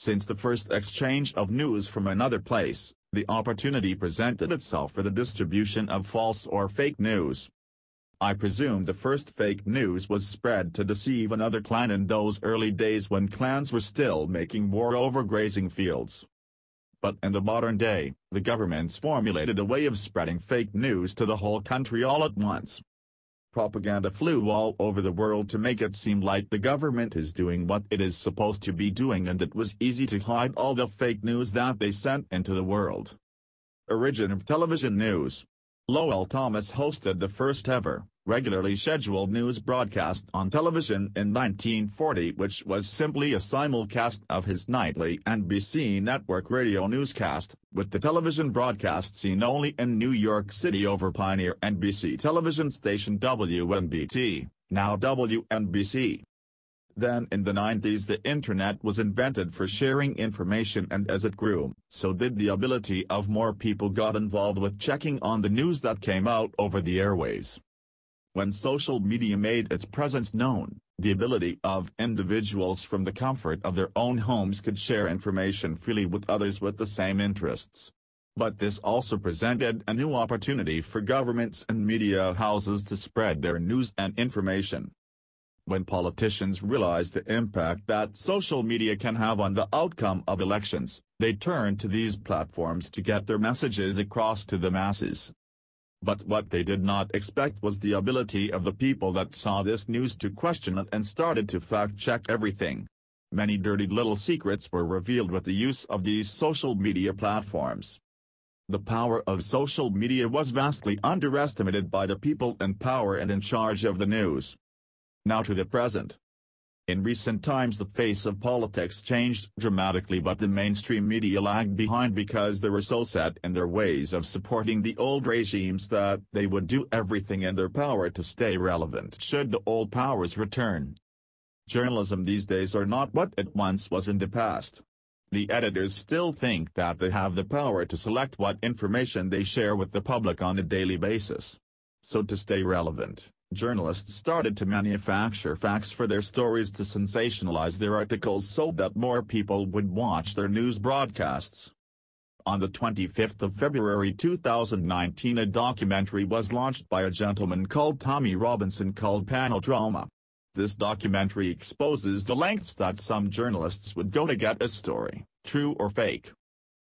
Since the first exchange of news from another place, the opportunity presented itself for the distribution of false or fake news. I presume the first fake news was spread to deceive another clan in those early days when clans were still making war over grazing fields. But in the modern day, the governments formulated a way of spreading fake news to the whole country all at once. Propaganda flew all over the world to make it seem like the government is doing what it is supposed to be doing, and it was easy to hide all the fake news that they sent into the world. Origin of television news. Lowell Thomas hosted the first ever, regularly scheduled news broadcast on television in 1940, which was simply a simulcast of his nightly NBC network radio newscast, with the television broadcast seen only in New York City over pioneer NBC television station WNBT, now WNBC. Then in the 90s the internet was invented for sharing information, and as it grew, so did the ability of more people got involved with checking on the news that came out over the airwaves. When social media made its presence known, the ability of individuals from the comfort of their own homes could share information freely with others with the same interests. But this also presented a new opportunity for governments and media houses to spread their news and information. When politicians realized the impact that social media can have on the outcome of elections, they turned to these platforms to get their messages across to the masses. But what they did not expect was the ability of the people that saw this news to question it and started to fact-check everything. Many dirty little secrets were revealed with the use of these social media platforms. The power of social media was vastly underestimated by the people in power and in charge of the news. Now to the present. In recent times the face of politics changed dramatically, but the mainstream media lagged behind because they were so set in their ways of supporting the old regimes that they would do everything in their power to stay relevant should the old powers return. Journalism these days are not what it once was in the past. The editors still think that they have the power to select what information they share with the public on a daily basis. So to stay relevant, journalists started to manufacture facts for their stories to sensationalize their articles so that more people would watch their news broadcasts. On the 25th of February 2019 a documentary was launched by a gentleman called Tommy Robinson called Panodrama. This documentary exposes the lengths that some journalists would go to get a story, true or fake.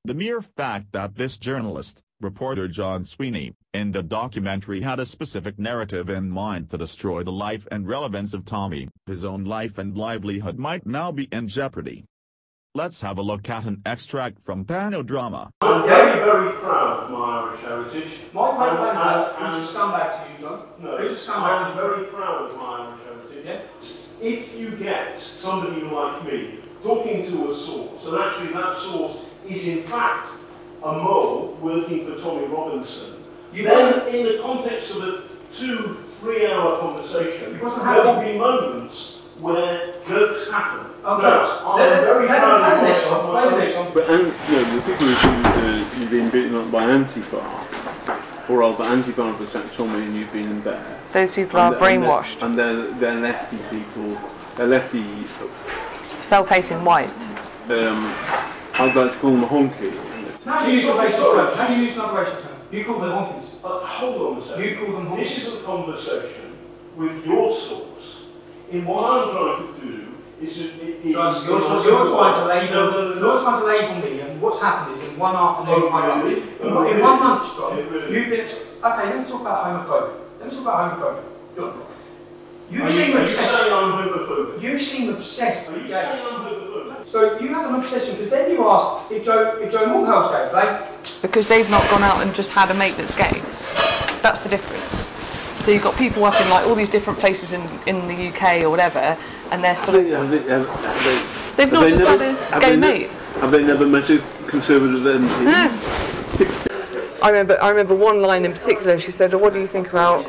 The mere fact that this journalist, reporter John Sweeney, in the documentary had a specific narrative in mind to destroy the life and relevance of Tommy, his own life and livelihood might now be in jeopardy. Let's have a look at an extract from Panodrama. I'm very, very proud of my Irish heritage. Who's a scumbag to you, John? No, who's a scumbag I'm very proud of my Irish heritage. Yeah? If you get somebody like me talking to a source, and actually that source is in fact a mole working for Tommy Robinson, then in the context of a 2-3 hour conversation, there will be moments where jokes happen. I'm very proud of myself. But the people who've been beaten up by Antifa, or the Antifa have attacked Tommy and you've been there. Those people are brainwashed. And they're lefty people. They're lefty. Self-hating whites. I'd like to call them a honky. How do you use an other racial term? You call them honkies. Hold on a second. You call them honkies. This is a conversation with your source. In what I'm trying to do is... You're trying to label me, and what's happened is in one afternoon, in 1 month, John, you've been... Okay, let me talk about homophobia. You seem obsessed. You seem obsessed with gays. So you have an obsession, because then you ask if Joe Mulhall's gay, right? Because they've not gone out and just had a mate that's gay. That's the difference. So you've got people up in like all these different places in the UK or whatever, and they're sort of... They've not just had a gay mate. Have they never met a conservative MP? No. I remember one line in particular, she said, what do you think about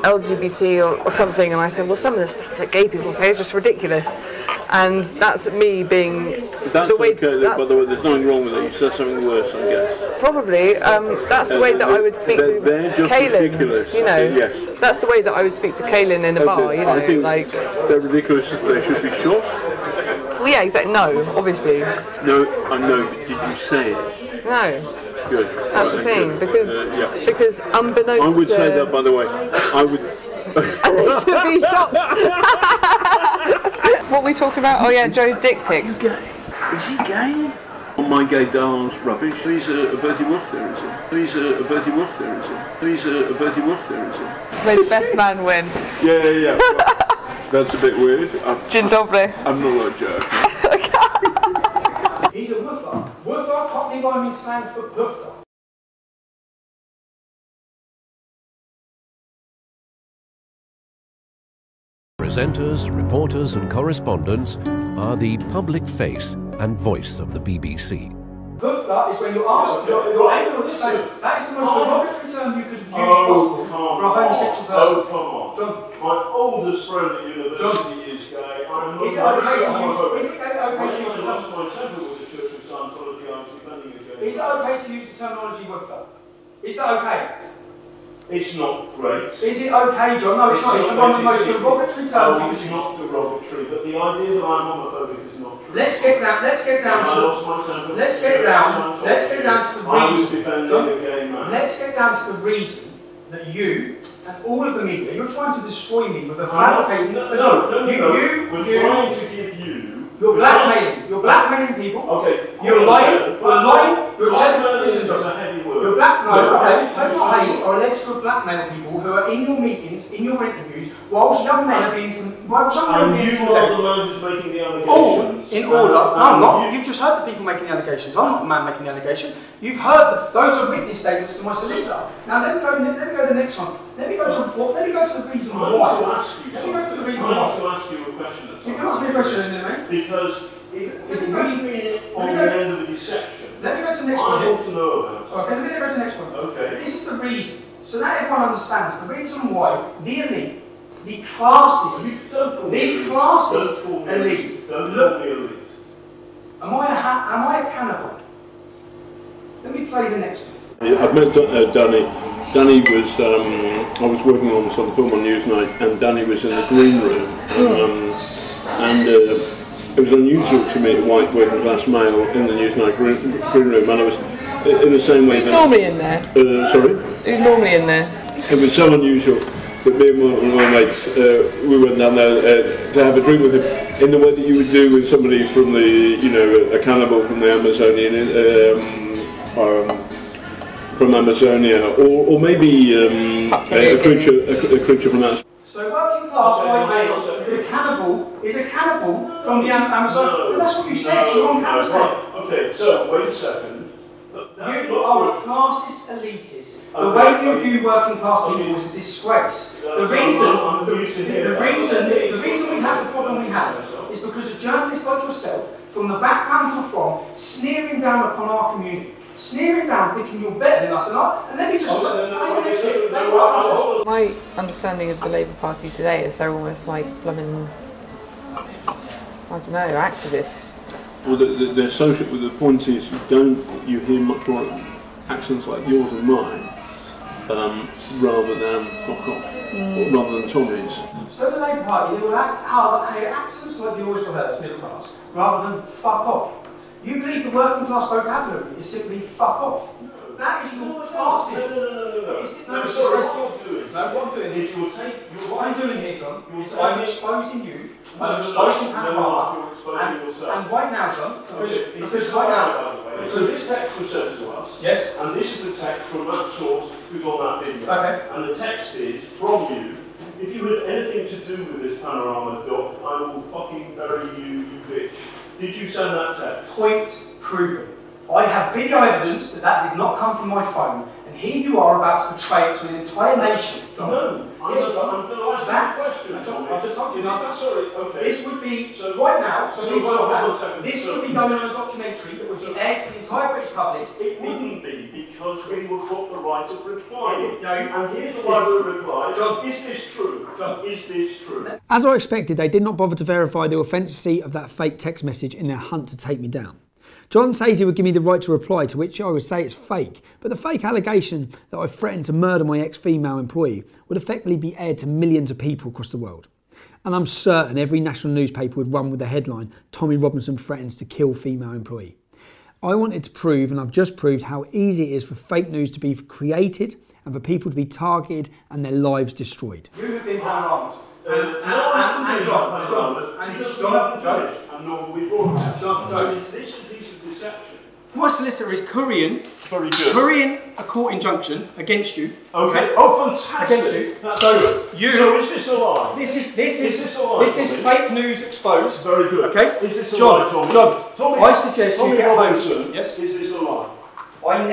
LGBT or something? And I said, well, some of the stuff that gay people say is just ridiculous. And that's me being the way... By the way, there's nothing wrong with it. You said something worse, I guess. Probably. That's the way that I would speak to Kaylin. Ridiculous. You know, yes. That's the way that I would speak to Kaylin in a bar, you know. I think they're ridiculous. They should be shot. Well, yeah, exactly. No, obviously. No, I know, but did you say it? No. Good. That's the thing, because unbeknownst I would to... say that, by the way. I would... And they should be shocked. What were we talking about? Oh yeah, Joe's dick pics. Is he gay? On my gay darl's rubbish. He's a Bertie Wolf there, is he? He's a Bertie Wolf there, is he? He's a Bertie Wolf there, is he? May the best man win. Yeah. Well, that's a bit weird. Dzień dobry. I'm not a jerk. He's a woofer. Woofer, Cockney rhyming slang for puffer. Presenters, reporters and correspondents are the public face and voice of the BBC. Puffer is when you're asked, you're able to explain. That is the most derogatory term you could have used possible for a homosexual person. Oh, come on. John. My oldest friend at university is gay. I'm not Is it okay to use homophobic. is it okay to use I the lost term? my temper with the Church of Scientology. I was defending against Is it okay to use the terminology woofer? Is that okay? It's not great. Is it okay, John? No, it's not. It's one of the most derogatory terms you could It's use. not derogatory, but the idea that I'm homophobic is not true. Let's get down to let's get down to the reason. John, let's get down to the reason that you and all of the media, you're trying to destroy me with a fabricated. We're trying to give you. You're blackmailing people. Okay. You're lying. You're telling. Listen, John. a heavy word. You're alleged to blackmail people who are in your meetings, in your interviews, whilst young men are being And you are the man who's making the allegations. Oh, in order. No, I'm not. You've just heard the people making the allegations. I'm not the man making the allegation. You've heard those are witness statements to my solicitor. Now let me go to the next one. Let me go to the reason why. I want to ask you. Let me go to the reason I want to why. ask you a question. You can ask me a question, mate. Because if we've been on the end of a deception, Let me go to the next I one. want to know about it. Okay, let me go to the next one. Okay. This is the reason. So now everyone understands the reason why the elite, the classist, Don't elite. Don't call me elite. Am I a cannibal? Let me play the next one. I've met Danny. Danny was, I was working on some film on Newsnight, and Danny was in the green room. It was unusual to meet a white working class male in the Newsnight green room, and I was in the same way. Who's normally in there? Sorry? Who's normally in there? It was so unusual that me and one of my mates, we went down there to have a drink with him in the way that you would do with somebody from the, you know, a cannibal from the Amazonian, from Amazonia, or maybe a creature from outside. So working class white male is a cannibal from the Amazon. No, That's what you said, so you're on camera saying. Okay, so wait a second. You are a classist elitist. The way you view working class people is a disgrace. The reason we have the problem we have is because a journalist like yourself, from the background you're from, sneering down upon our community. Sneering down, thinking you're better than us, and let me just... My understanding of the Labour Party today is they're almost like blooming, I don't know, activists. Well, they're social. The point is, you hear much more accents like yours and mine, rather than fuck off, or rather than Tommy's. So the Labour Party, they will have accents like yours or hers, middle class, rather than fuck off. You believe the working class vocabulary is simply fuck off. That is your classism. What I'm doing here, John, is I'm exposing you, I'm exposing Panodrama, and right now, John, because right now... So this text was sent to us, yes, and this is the text from that source who's on that video. Okay. And the text is, from you, if you had anything to do with this Panorama doc, I will fucking bury you, you bitch. Did you send that text? Point proven. I have video evidence that did not come from my phone, and here you are about to betray it to an entire nation. John. No, yes, John. I'm going to ask you a question. I've just told you an answer. Sorry, okay. This would be, so right now, so people understand, this would be going on a documentary that would be aired to the entire British public. It wouldn't be, because we would put the right of reply. No, and here's the right of reply. John, is this true? John, is this true? As I expected, they did not bother to verify the authenticity of that fake text message in their hunt to take me down. John says he would give me the right to reply, to which I would say it's fake, but the fake allegation that I threatened to murder my ex-female employee would effectively be aired to millions of people across the world. And I'm certain every national newspaper would run with the headline, Tommy Robinson threatens to kill female employee. I wanted to prove, and I've just proved, how easy it is for fake news to be created and for people to be targeted and their lives destroyed. You have been harmed. And John, this is deception. my solicitor is currying a court injunction against you. Okay. Oh, fantastic. Against you. That's So good. you. So is this a lie? This is a lie, Tommy? fake news exposed. Very good. Okay. Is this a lie, Tommy? John, I suggest Tommy you get Robinson, home. Yes. Is this a lie? I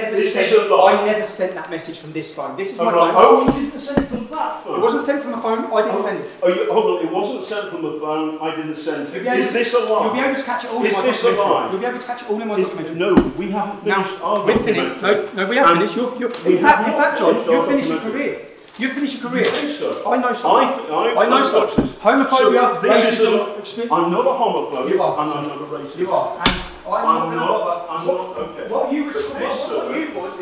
never sent that message from this phone. This is my phone. Oh, you didn't send it from that phone? It wasn't sent from a phone. I didn't send it. Oh, hold on. It wasn't sent from the phone. I didn't send it. Is this a lie? You'll be able to catch it all in my Is this a lie? documentary. You'll be able to catch it all in my documentary. No, we haven't finished our We're finished. documentary. No, we have finished. In fact, John, you'll finish your career. You finish your career. You think so? I know so. I know so. Homophobia, racism, extreme. I'm not a homophobe. You are. And I'm not a racist. You are. And I'm not. I'm not. Okay. What you was. This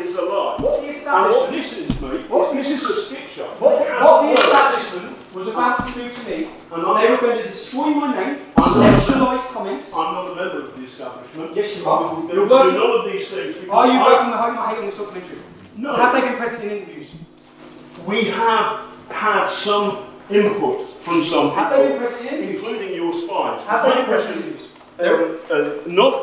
is a lie. What the And establishment. what this is, mate. This is a skit show. What the establishment was about to do to me, they were going to destroy my name, sexualise comments. I'm not a member of the establishment. Yes, you are. You're working none of these things. Are you working the Home I Hate on this documentary? No. Have they been present in interviews? We have had some input from some Have they been present in interviews? including your spies. Have they been present in interviews?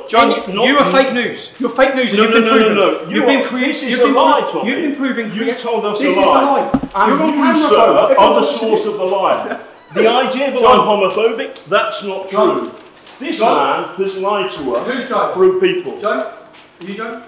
John, you are fake news. You're fake news. No. You've been creating. This is a lie, Tommy. You've been proving. You told us this a lie. Is a lie. And you, sir, are the source of the lie. The idea that I'm homophobic, that's not true. This man has lied to us through people. John? Are you John?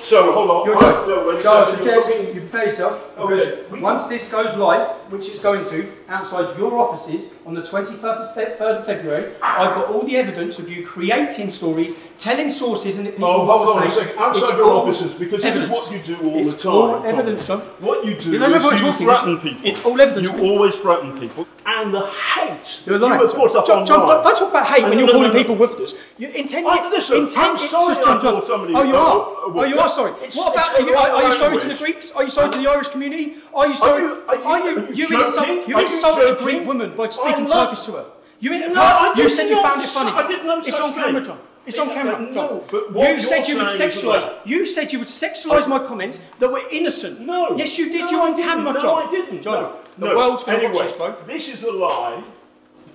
So, hold on. I suggest you prepare yourself, because once this goes live, which it's going to, outside your offices on the 23rd of February, I've got all the evidence of you creating stories, telling sources and people hold on to a say. second. Outside your offices, because this is what you do all the time. It's all evidence, John. What you do You know is you threaten people. It's all evidence. You always threaten people. And the hate you're lying. you have put up John, online. don't talk about hate when you're calling people woofers. You intend. Listen, I'm sorry I called somebody. Oh, you are. Oh, you are sorry. What about? Are you sorry to the Greeks? Are you sorry to the Irish community? Are you sorry? You insulted a Greek woman by speaking Turkish to her. You said you found it funny. I didn't know. It's on camera, John. It's on camera, John. But you said you would sexualise. You said you would sexualise my comments that were innocent. No. Yes, you did. You're on camera, John. No, I didn't. John, the world's going to watch this, bro. This is a lie.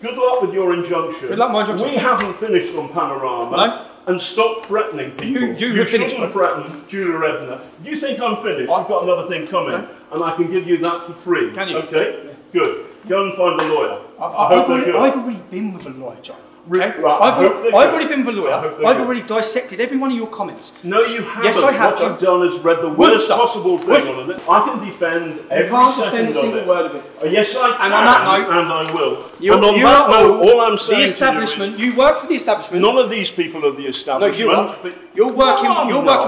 Good luck with your injunction. Good luck, my injunction. We haven't finished on Panorama. No. And stop threatening people. You finished. Shouldn't threaten Julia Ebner. You think I'm finished? I've got another thing coming, and I can give you that for free. Can you? Okay. Yeah. Good. Go and find a lawyer. I've already been with a lawyer, John. Okay? Right, I've already been with a lawyer. I've already dissected every one of your comments. No, you haven't. Yes, I have. What you've done is read the worst possible thing on it. I can defend every second of it. Word of it. Yes, I can. And on that note, and I will. And on that note, all I'm saying the establishment. You work for the establishment. None of these people are the establishment. No, you are. You're working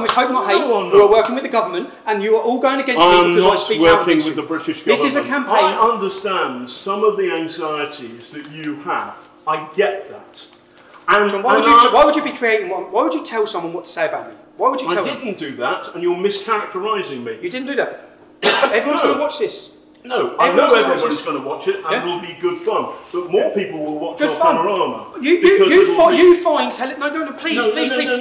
with Hope Not Hate. You are working with the government, and you are all going against me because I speak out. I'm not working with the British government. This is a campaign. I understand some of the anxieties that you have. I get that. And John, why would you be creating one? Why would you tell someone what to say about me? Why would you tell them? I didn't do that, and you're mischaracterising me. You didn't do that. Everyone's going to watch this. No, I know everybody's going to watch it, and it will be good fun. But more people will watch our Panorama. You find telling. No, please.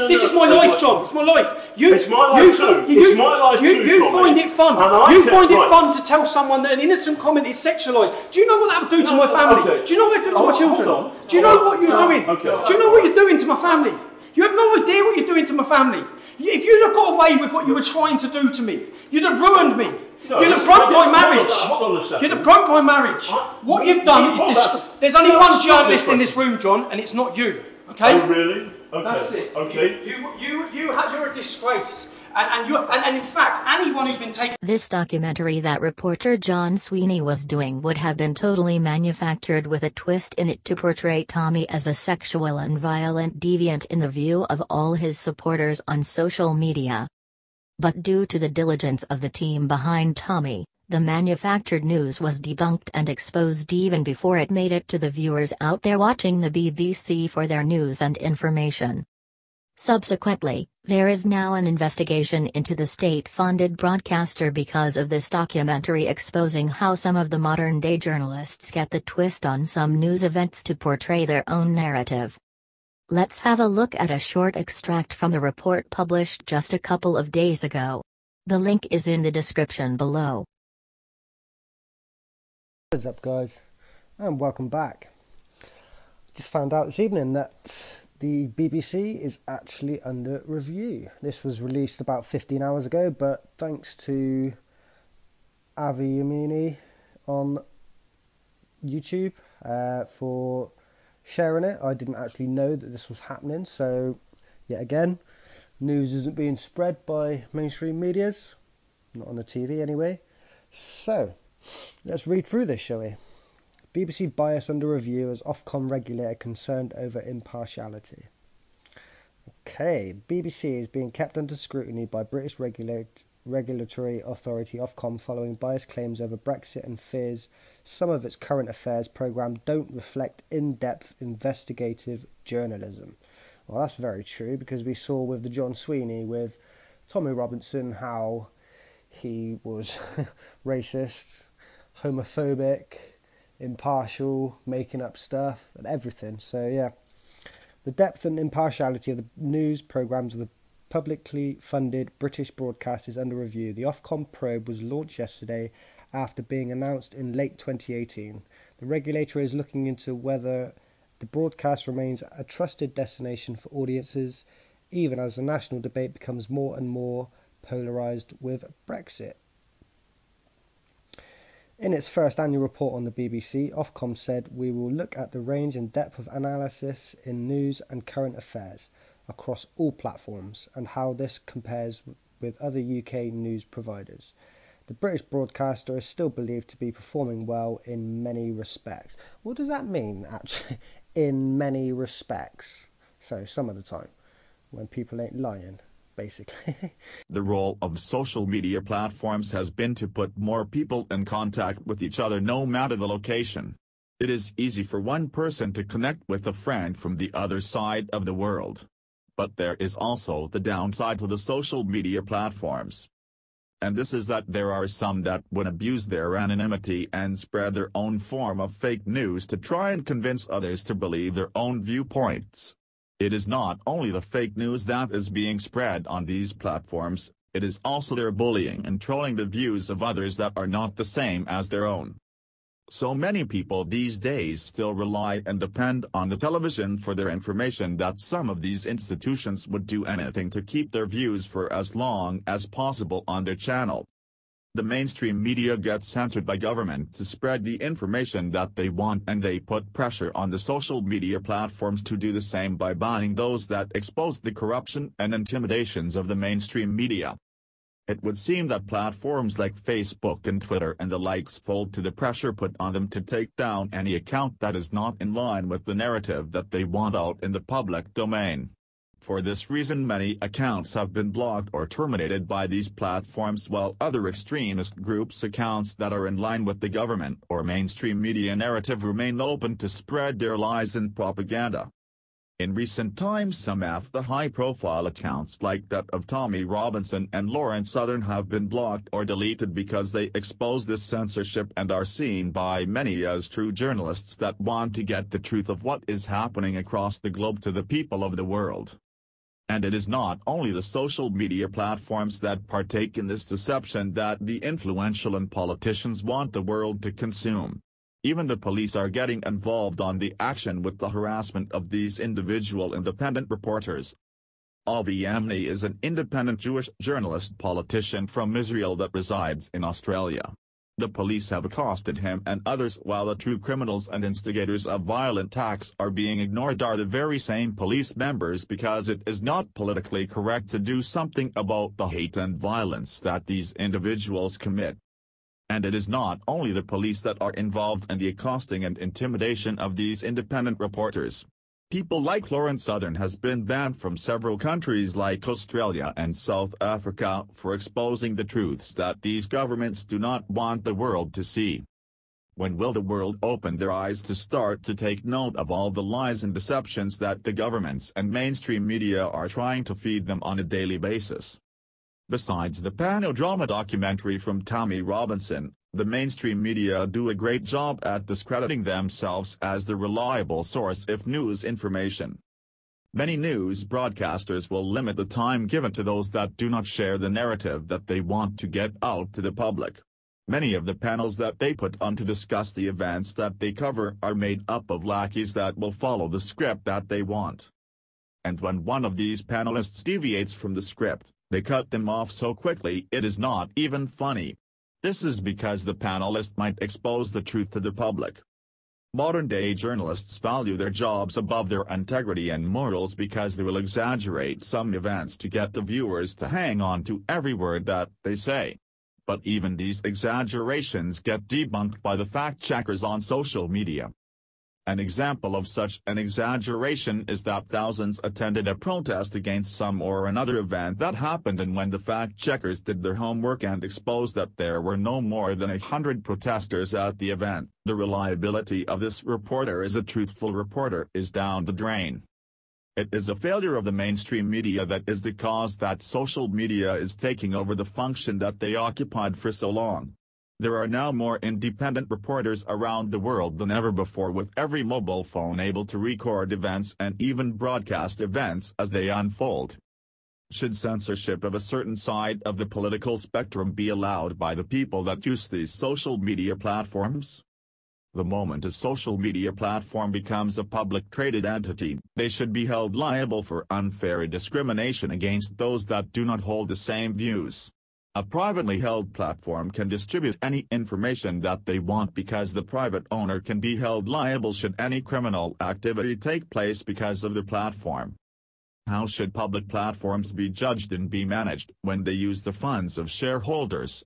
This is my life, John. It's my life. It's my life too. It's my life too. You find it fun. You find it fun to tell someone that an innocent comment is sexualised. Do you know what that would do to my family? Do you know what it would do to my children? Do you know what you're doing? Do you know what you're doing to my family? You have no idea what you're doing to my family. If you'd have got away with what you were trying to do to me, you'd have ruined me. You'd have broke my marriage. Hold on a second. You'd have broke my marrich. What you've done is this. There's only one journalist in this room, John, and it's not you. Okay? Oh, really? Okay. That's it. Okay. You're a disgrace. And in fact, anyone who's been taken. This documentary that reporter John Sweeney was doing would have been totally manufactured with a twist in it to portray Tommy as a sexual and violent deviant in the view of all his supporters on social media. But due to the diligence of the team behind Tommy, the manufactured news was debunked and exposed even before it made it to the viewers out there watching the BBC for their news and information. Subsequently, there is now an investigation into the state-funded broadcaster because of this documentary exposing how some of the modern-day journalists get the twist on some news events to portray their own narrative. Let's have a look at a short extract from the report published just a couple of days ago. The link is in the description below. What's up, guys, and welcome back. Just found out this evening that the BBC is actually under review. This was released about 15 hours ago, but thanks to Avi Yamini on YouTube for sharing it. I didn't actually know that this was happening, so yet again, news isn't being spread by mainstream medias, not on the TV anyway. So let's read through this, shall we? BBC bias under review as Ofcom regulator concerned over impartiality. Okay, BBC is being kept under scrutiny by British regulatory authority Ofcom following bias claims over Brexit and fears some of its current affairs programme don't reflect in-depth investigative journalism. Well, that's very true, because we saw with the John Sweeney with Tommy Robinson how he was racist, homophobic, impartial, making up stuff and everything. So yeah, the depth and impartiality of the news programmes of the publicly funded British broadcast is under review. The Ofcom probe was launched yesterday after being announced in late 2018. The regulator is looking into whether the broadcast remains a trusted destination for audiences, even as the national debate becomes more and more polarised with Brexit. In its first annual report on the BBC, Ofcom said, "We will look at the range and depth of analysis in news and current affairs across all platforms and how this compares with other UK news providers. The British broadcaster is still believed to be performing well in many respects." What does that mean, actually? In many respects. So, some of the time, when people ain't lying, basically. The role of social media platforms has been to put more people in contact with each other no matter the location. It is easy for one person to connect with a friend from the other side of the world. But there is also the downside to the social media platforms. And this is that there are some that would abuse their anonymity and spread their own form of fake news to try and convince others to believe their own viewpoints. It is not only the fake news that is being spread on these platforms, it is also their bullying and trolling the views of others that are not the same as their own. So many people these days still rely and depend on the television for their information that some of these institutions would do anything to keep their views for as long as possible on their channel. The mainstream media gets censored by government to spread the information that they want, and they put pressure on the social media platforms to do the same by banning those that expose the corruption and intimidations of the mainstream media. It would seem that platforms like Facebook and Twitter and the likes fold to the pressure put on them to take down any account that is not in line with the narrative that they want out in the public domain. For this reason, many accounts have been blocked or terminated by these platforms, while other extremist groups' accounts that are in line with the government or mainstream media narrative remain open to spread their lies and propaganda. In recent times, some of the high-profile accounts like that of Tommy Robinson and Lauren Southern have been blocked or deleted because they expose this censorship and are seen by many as true journalists that want to get the truth of what is happening across the globe to the people of the world. And it is not only the social media platforms that partake in this deception that the influential and politicians want the world to consume. Even the police are getting involved on the action with the harassment of these individual independent reporters. Avi Yamini is an independent Jewish journalist politician from Israel that resides in Australia. The police have accosted him and others, while the true criminals and instigators of violent acts are being ignored are the very same police members, because it is not politically correct to do something about the hate and violence that these individuals commit. And it is not only the police that are involved in the accosting and intimidation of these independent reporters. People like Lauren Southern has been banned from several countries like Australia and South Africa for exposing the truths that these governments do not want the world to see. When will the world open their eyes to start to take note of all the lies and deceptions that the governments and mainstream media are trying to feed them on a daily basis? Besides the Panodrama documentary from Tommy Robinson, the mainstream media do a great job at discrediting themselves as the reliable source of news information. Many news broadcasters will limit the time given to those that do not share the narrative that they want to get out to the public. Many of the panels that they put on to discuss the events that they cover are made up of lackeys that will follow the script that they want. And when one of these panelists deviates from the script, they cut them off so quickly it is not even funny. This is because the panelist might expose the truth to the public. Modern-day journalists value their jobs above their integrity and morals because they will exaggerate some events to get the viewers to hang on to every word that they say. But even these exaggerations get debunked by the fact-checkers on social media. An example of such an exaggeration is that thousands attended a protest against some or another event that happened, and when the fact-checkers did their homework and exposed that there were no more than 100 protesters at the event, the reliability of this reporter as a truthful reporter is down the drain. It is a failure of the mainstream media that is the cause that social media is taking over the function that they occupied for so long. There are now more independent reporters around the world than ever before, with every mobile phone able to record events and even broadcast events as they unfold. Should censorship of a certain side of the political spectrum be allowed by the people that use these social media platforms? The moment a social media platform becomes a public traded entity, they should be held liable for unfair discrimination against those that do not hold the same views. A privately held platform can distribute any information that they want because the private owner can be held liable should any criminal activity take place because of the platform. How should public platforms be judged and be managed when they use the funds of shareholders?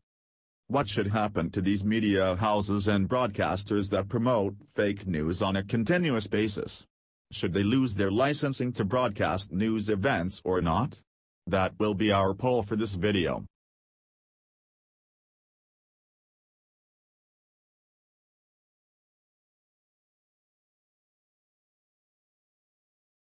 What should happen to these media houses and broadcasters that promote fake news on a continuous basis? Should they lose their licensing to broadcast news events or not? That will be our poll for this video.